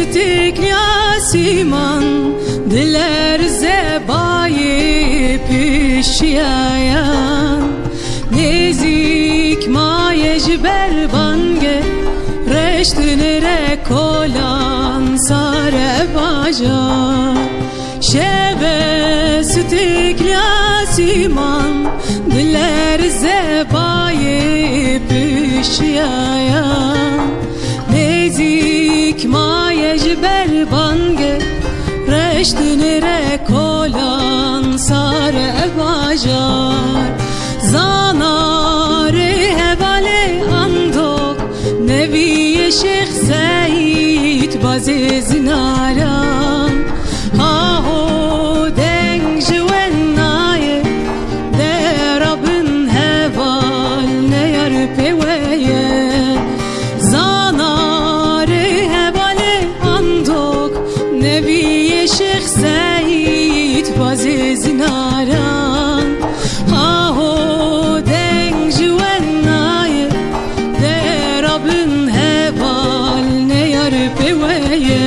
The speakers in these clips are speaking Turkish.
Stikliasiman diler zebayi pişyayan Nezik mayejber bange reştünere kolan sare baca Şeve stikliasiman diler zebayi pişyayan Nezik mayejber bange reştünere kolan sare bajar Zanare hevale andok neviye Şeyh Zeyt bazı zinaran Ha ho deng jwen naye de Rabbin heval ne yar peweye Zanare hevale andok neviye Şeyh Zeyt bazı zinaran Ha ho deng jwen naye de Rabbin heval ne yar peweye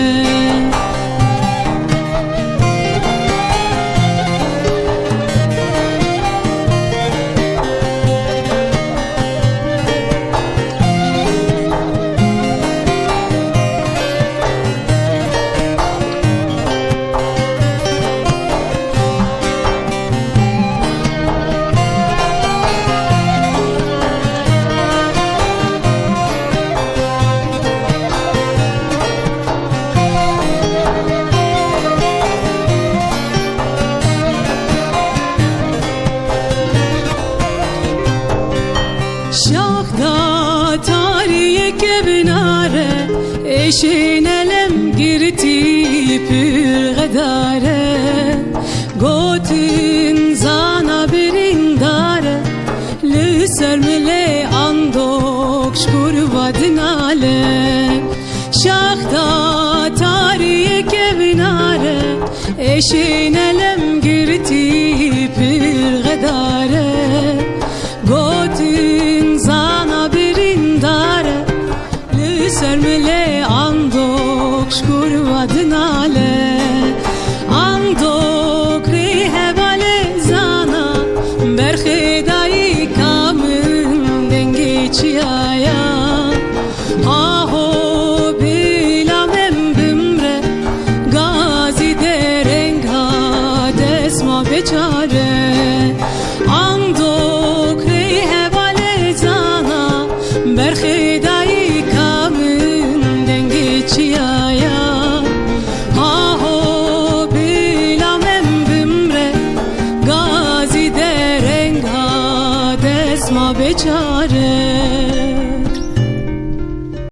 Şahda tariye kebinare eşin elem girti pür gadare Gotin zana birindare Lüser mile andok şkur vadinale Şahda tariye kebinare eşin elem girti pür gadare Gotin zana birindare Lüser mile andok şkur vadinale Andok rihevale zana berkhedai kamın dengi çiyaya Ha ho bilamem bimre gazi dereng ha desma beça